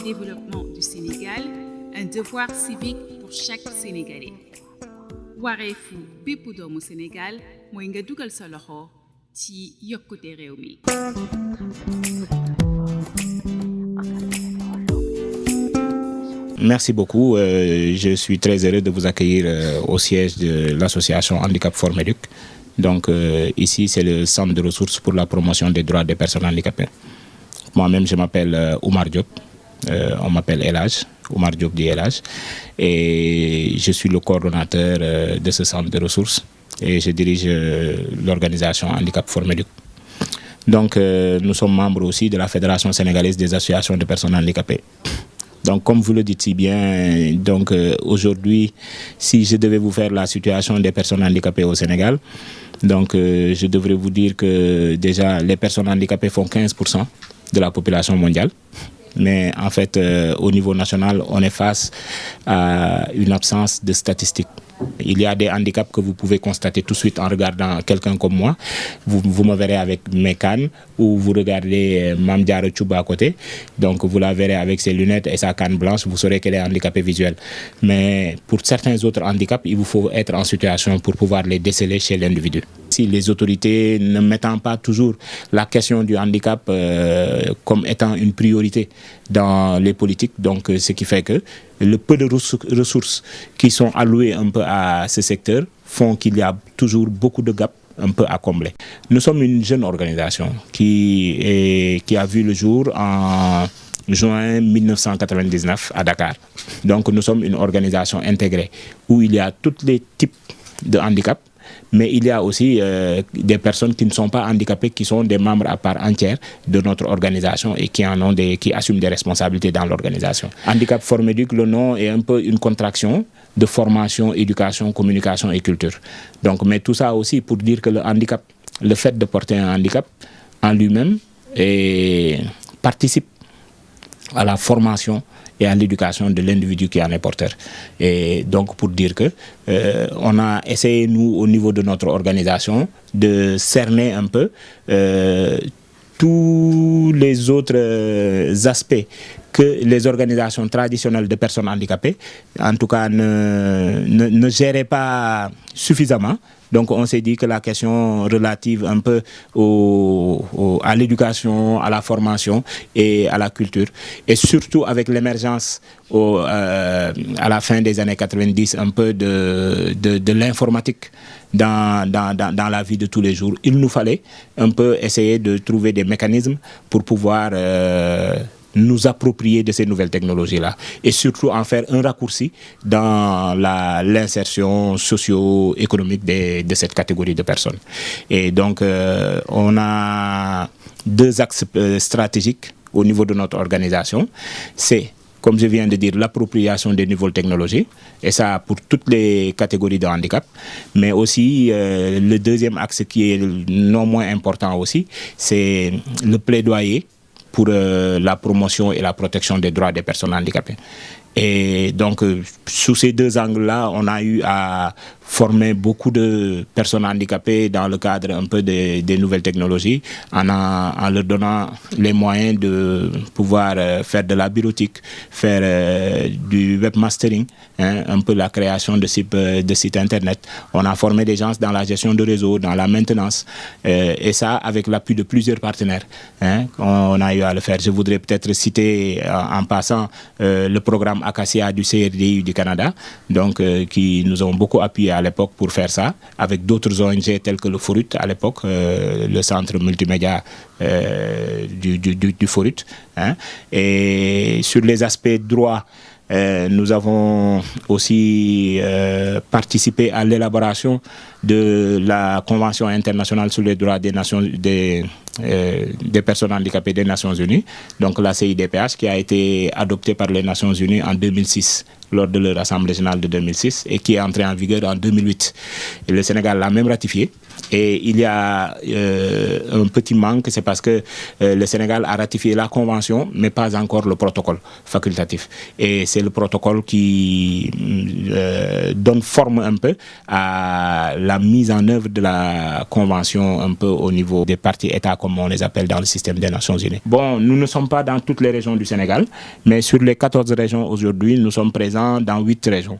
Développement du Sénégal, un devoir civique pour chaque Sénégalais. wareefu bépp doomu Sénégal mooy nga dugal sa loxo ci yokkute réew mi. Merci beaucoup. Je suis très heureux de vous accueillir au siège de l'association Handicap Formeduc. Donc ici, c'est le centre de ressources pour la promotion des droits des personnes handicapées. Moi-même, je m'appelle Oumar Diop. On m'appelle Elhaj, Oumar Diop dit Elhaj, et je suis le coordonnateur de ce centre de ressources et je dirige l'organisation Handicap Formeduc. Donc nous sommes membres aussi de la Fédération sénégalaise des associations de personnes handicapées. Donc comme vous le dites si bien, donc aujourd'hui, si je devais vous faire la situation des personnes handicapées au Sénégal, donc je devrais vous dire que déjà les personnes handicapées font 15% de la population mondiale. Mais en fait, au niveau national, on est face à une absence de statistiques. Il y a des handicaps que vous pouvez constater tout de suite en regardant quelqu'un comme moi. Vous me verrez avec mes cannes, ou vous regardez Mame Diarra Thioub à côté. Donc vous la verrez avec ses lunettes et sa canne blanche, vous saurez qu'elle est handicapée visuelle. Mais pour certains autres handicaps, il vous faut être en situation pour pouvoir les déceler chez l'individu. Si les autorités ne mettant pas toujours la question du handicap comme étant une priorité dans les politiques, donc ce qui fait que le peu de ressources qui sont allouées un peu à ce secteur font qu'il y a toujours beaucoup de gaps un peu à combler. Nous sommes une jeune organisation qui a vu le jour en juin 1999 à Dakar. Donc nous sommes une organisation intégrée où il y a tous les types de handicap. Mais il y a aussi des personnes qui ne sont pas handicapées, qui sont des membres à part entière de notre organisation et qui assument des responsabilités dans l'organisation. Handicap Formeduc, le nom est un peu une contraction de formation, éducation, communication et culture. Donc, mais tout ça aussi pour dire que le handicap, le fait de porter un handicap en lui-même participe à la formation et à l'éducation de l'individu qui en est porteur. Et donc pour dire que on a essayé, nous, au niveau de notre organisation, de cerner un peu tous les autres aspects que les organisations traditionnelles de personnes handicapées, en tout cas, ne géraient pas suffisamment. Donc on s'est dit que la question relative un peu à l'éducation, à la formation et à la culture, et surtout avec l'émergence à la fin des années 90 un peu de l'informatique dans la vie de tous les jours, il nous fallait un peu essayer de trouver des mécanismes pour pouvoir nous approprier de ces nouvelles technologies-là et surtout en faire un raccourci dans l'insertion socio-économique de cette catégorie de personnes. Et donc, on a deux axes stratégiques au niveau de notre organisation. C'est, comme je viens de dire, l'appropriation des nouvelles technologies, et ça pour toutes les catégories de handicap. Mais aussi, le deuxième axe qui est non moins important aussi, c'est le plaidoyer pour la promotion et la protection des droits des personnes handicapées. Et donc, sous ces deux angles-là, on a eu à former beaucoup de personnes handicapées dans le cadre un peu des nouvelles technologies, en leur donnant les moyens de pouvoir faire de la bureautique, faire du webmastering, un peu la création de sites internet. On a formé des gens dans la gestion de réseau, dans la maintenance, et ça avec l'appui de plusieurs partenaires. On a eu à le faire. Je voudrais peut-être citer en passant le programme Acacia du CRDI du Canada, donc qui nous ont beaucoup appuyé à l'époque pour faire ça, avec d'autres ONG tels que le FORUT à l'époque, le centre multimédia du FORUT. Et sur les aspects droits, nous avons aussi participé à l'élaboration de la Convention internationale sur les droits des personnes handicapées des Nations Unies, donc la CIDPH, qui a été adoptée par les Nations Unies en 2006, lors de leur Assemblée générale de 2006, et qui est entrée en vigueur en 2008. Et le Sénégal l'a même ratifié. Et il y a un petit manque, c'est parce que le Sénégal a ratifié la convention, mais pas encore le protocole facultatif. Et c'est le protocole qui donne forme un peu à la mise en œuvre de la convention un peu au niveau des parties États, comme on les appelle dans le système des Nations Unies. Bon, nous ne sommes pas dans toutes les régions du Sénégal, mais sur les 14 régions aujourd'hui, nous sommes présents dans 8 régions.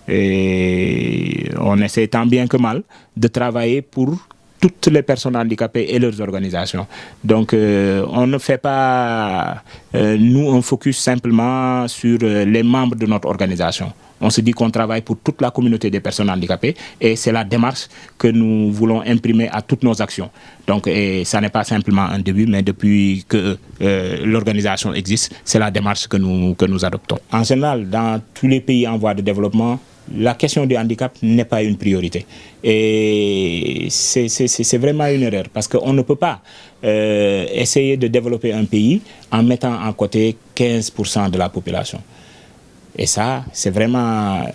Et on essaie tant bien que mal de travailler pour toutes les personnes handicapées et leurs organisations. Donc on ne fait pas, nous, un focus simplement sur les membres de notre organisation. On se dit qu'on travaille pour toute la communauté des personnes handicapées et c'est la démarche que nous voulons imprimer à toutes nos actions. Donc ça n'est pas simplement un début, mais depuis que l'organisation existe, c'est la démarche que nous adoptons. En général, dans tous les pays en voie de développement, la question du handicap n'est pas une priorité. Et c'est vraiment une erreur parce qu'on ne peut pas essayer de développer un pays en mettant en côté 15% de la population. Et ça, c'est vraiment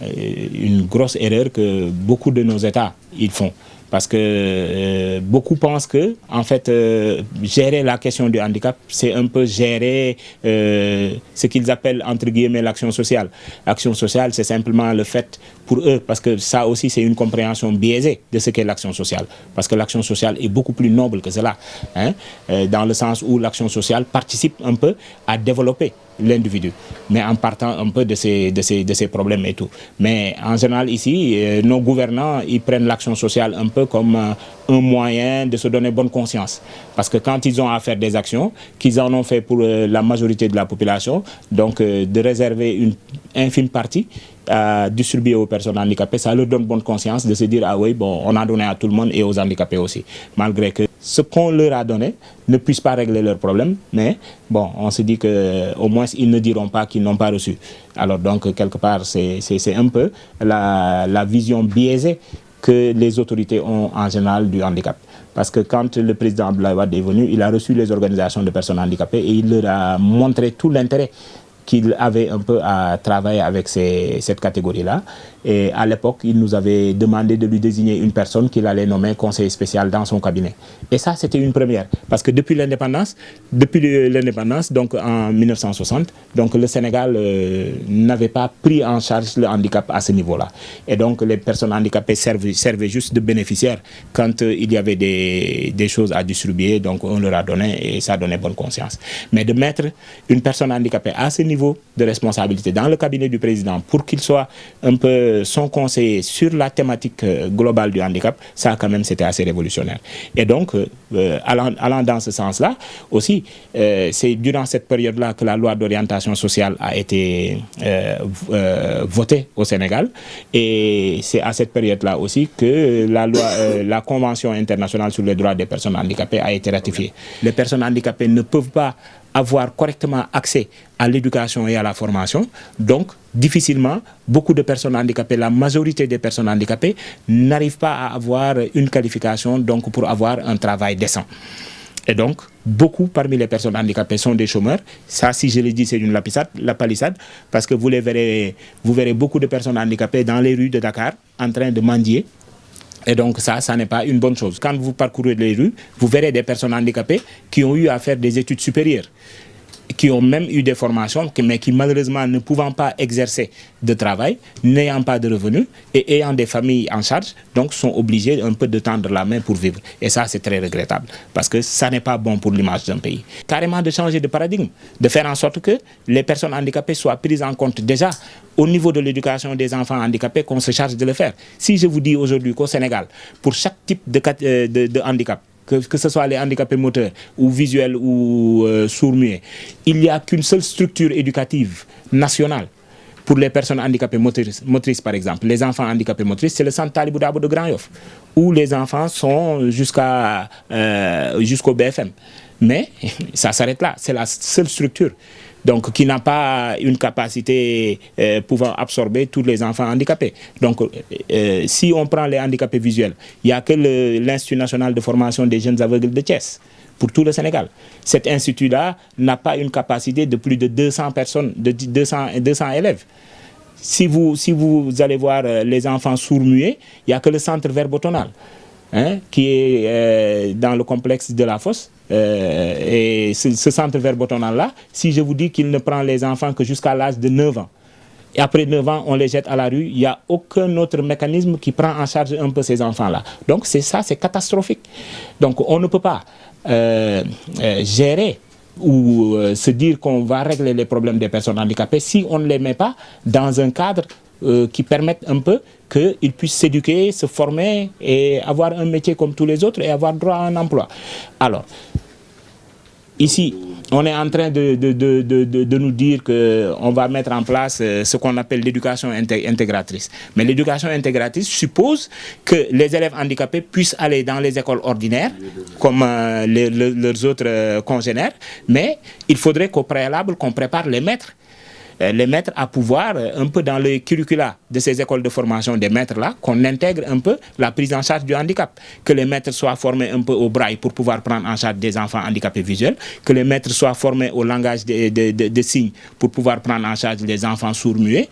une grosse erreur que beaucoup de nos États ils font. Parce que beaucoup pensent que, en fait, gérer la question du handicap, c'est un peu gérer ce qu'ils appellent, entre guillemets, l'action sociale. L'action sociale, c'est simplement le fait pour eux, parce que ça aussi, c'est une compréhension biaisée de ce qu'est l'action sociale. Parce que l'action sociale est beaucoup plus noble que cela, hein, dans le sens où l'action sociale participe un peu à développer l'individu, mais en partant un peu de ces problèmes et tout. Mais en général, ici, nos gouvernants, ils prennent l'action sociale un peu comme un moyen de se donner bonne conscience. Parce que quand ils ont à faire des actions, qu'ils en ont fait pour la majorité de la population, donc de réserver une infime partie à distribuer aux personnes handicapées, ça leur donne bonne conscience de se dire, ah oui, bon, on a donné à tout le monde et aux handicapés aussi. Malgré que ce qu'on leur a donné ne puisse pas régler leurs problèmes, mais bon, on se dit qu'au moins ils ne diront pas qu'ils n'ont pas reçu. Alors donc, quelque part, c'est un peu la vision biaisée que les autorités ont en général du handicap. Parce que quand le président Abdoulaye Wade est venu, il a reçu les organisations de personnes handicapées et il leur a montré tout l'intérêt qu'il avait un peu à travailler avec cette catégorie-là. Et à l'époque, il nous avait demandé de lui désigner une personne qu'il allait nommer conseiller spécial dans son cabinet. Et ça, c'était une première. Parce que depuis l'indépendance, donc en 1960, donc le Sénégal n'avait pas pris en charge le handicap à ce niveau-là. Et donc, les personnes handicapées servaient juste de bénéficiaires quand il y avait des choses à distribuer. Donc, on leur a donné et ça donnait bonne conscience. Mais de mettre une personne handicapée à ce niveau de responsabilité dans le cabinet du président pour qu'il soit un peu son conseiller sur la thématique globale du handicap, ça quand même c'était assez révolutionnaire. Et donc, allant dans ce sens-là, aussi, c'est durant cette période-là que la loi d'orientation sociale a été votée au Sénégal. Et c'est à cette période-là aussi que la Convention internationale sur les droits des personnes handicapées a été ratifiée. Les personnes handicapées ne peuvent pas avoir correctement accès à l'éducation et à la formation. Donc, difficilement, beaucoup de personnes handicapées, la majorité des personnes handicapées, n'arrivent pas à avoir une qualification donc, pour avoir un travail décent. Et donc, beaucoup parmi les personnes handicapées sont des chômeurs. Ça, si je le dis, c'est une lapalissade, parce que vous verrez beaucoup de personnes handicapées dans les rues de Dakar en train de mendier. Et donc ça n'est pas une bonne chose. Quand vous parcourez les rues, vous verrez des personnes handicapées qui ont eu à faire des études supérieures, qui ont même eu des formations, mais qui malheureusement ne pouvant pas exercer de travail, n'ayant pas de revenus et ayant des familles en charge, donc sont obligés un peu de tendre la main pour vivre. Et ça, c'est très regrettable, parce que ça n'est pas bon pour l'image d'un pays. Carrément de changer de paradigme, de faire en sorte que les personnes handicapées soient prises en compte déjà au niveau de l'éducation des enfants handicapés, qu'on se charge de le faire. Si je vous dis aujourd'hui qu'au Sénégal, pour chaque type de handicap, que ce soit les handicapés moteurs ou visuels ou sourds-muets, il n'y a qu'une seule structure éducative nationale pour les personnes handicapées motrices par exemple. Les enfants handicapés motrices, c'est le centre Talibou Dabo de Grand Yoff, où les enfants sont jusqu'au BFM. Mais ça s'arrête là, c'est la seule structure. Donc, qui n'a pas une capacité pouvant absorber tous les enfants handicapés. Donc, si on prend les handicapés visuels, il n'y a que l'Institut national de formation des jeunes aveugles de Thiès, pour tout le Sénégal. Cet institut-là n'a pas une capacité de plus de 200 personnes, de 200 élèves. Si vous allez voir les enfants sourds-muets, il n'y a que le centre verbotonal. qui est dans le complexe de la Fosse. Et ce centre verbotenant-là, si je vous dis qu'il ne prend les enfants que jusqu'à l'âge de 9 ans, et après 9 ans, on les jette à la rue, il n'y a aucun autre mécanisme qui prend en charge un peu ces enfants-là. Donc c'est catastrophique. Donc on ne peut pas gérer ou se dire qu'on va régler les problèmes des personnes handicapées si on ne les met pas dans un cadre qui permette un peu qu'ils puissent s'éduquer, se former et avoir un métier comme tous les autres et avoir droit à un emploi. Alors, ici, on est en train de nous dire qu'on va mettre en place ce qu'on appelle l'éducation intégratrice. Mais l'éducation intégratrice suppose que les élèves handicapés puissent aller dans les écoles ordinaires, comme leurs autres congénères, mais il faudrait qu'au préalable, qu'on prépare les maîtres à pouvoir, un peu dans le curricula de ces écoles de formation des maîtres-là, qu'on intègre un peu la prise en charge du handicap. Que les maîtres soient formés un peu au braille pour pouvoir prendre en charge des enfants handicapés visuels, que les maîtres soient formés au langage de signes pour pouvoir prendre en charge les enfants sourds-muets,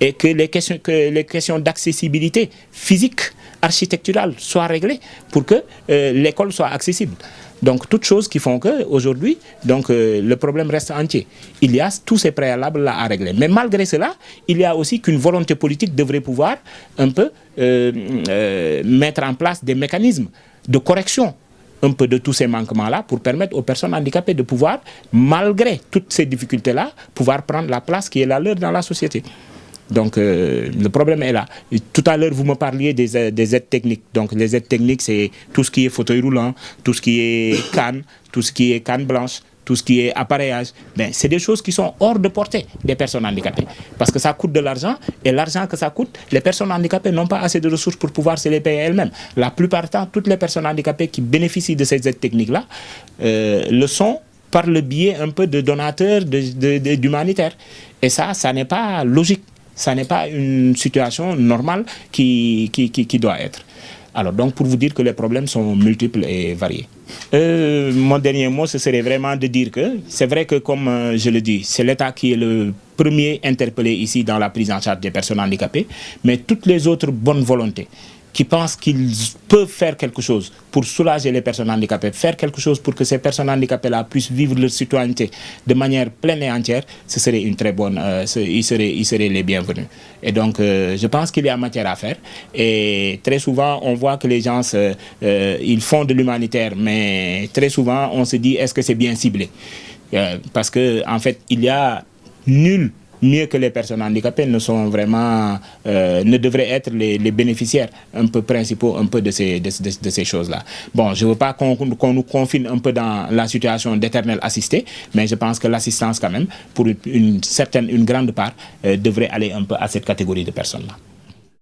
et que les questions d'accessibilité physique, architecturale soient réglées pour que l'école soit accessible. Donc, toutes choses qui font qu'aujourd'hui, le problème reste entier. Il y a tous ces préalables-là à régler. Mais malgré cela, il y a aussi qu'une volonté politique devrait pouvoir un peu mettre en place des mécanismes de correction un peu de tous ces manquements-là pour permettre aux personnes handicapées de pouvoir, malgré toutes ces difficultés-là, pouvoir prendre la place qui est la leur dans la société. Donc, le problème est là. Et tout à l'heure, vous me parliez des aides techniques. Donc, les aides techniques, c'est tout ce qui est fauteuil roulant, tout ce qui est canne, tout ce qui est canne blanche, tout ce qui est appareillage. Ben, c'est des choses qui sont hors de portée des personnes handicapées. Parce que ça coûte de l'argent, et l'argent que ça coûte, les personnes handicapées n'ont pas assez de ressources pour pouvoir se les payer elles-mêmes. La plupart du temps, toutes les personnes handicapées qui bénéficient de ces aides techniques-là le sont par le biais un peu de donateurs d'humanitaires. Et ça n'est pas logique. Ça n'est pas une situation normale qui doit être. Alors, donc, pour vous dire que les problèmes sont multiples et variés. Mon dernier mot, ce serait vraiment de dire que c'est vrai que, comme je le dis, c'est l'État qui est le premier interpellé ici dans la prise en charge des personnes handicapées, mais toutes les autres bonnes volontés qui pensent qu'ils peuvent faire quelque chose pour soulager les personnes handicapées, faire quelque chose pour que ces personnes handicapées-là puissent vivre leur citoyenneté de manière pleine et entière, ce serait une très bonne, ils seraient les bienvenus. Et donc, je pense qu'il y a matière à faire. Et très souvent, on voit que les gens, ils font de l'humanitaire, mais très souvent, on se dit, est-ce que c'est bien ciblé? Parce qu'en fait, il y a nul mieux que les personnes handicapées ne sont vraiment, ne devraient être les bénéficiaires un peu principaux un peu de ces choses-là. Bon, je ne veux pas qu'on nous confine un peu dans la situation d'éternel assisté, mais je pense que l'assistance quand même, pour une grande part, devrait aller un peu à cette catégorie de personnes-là.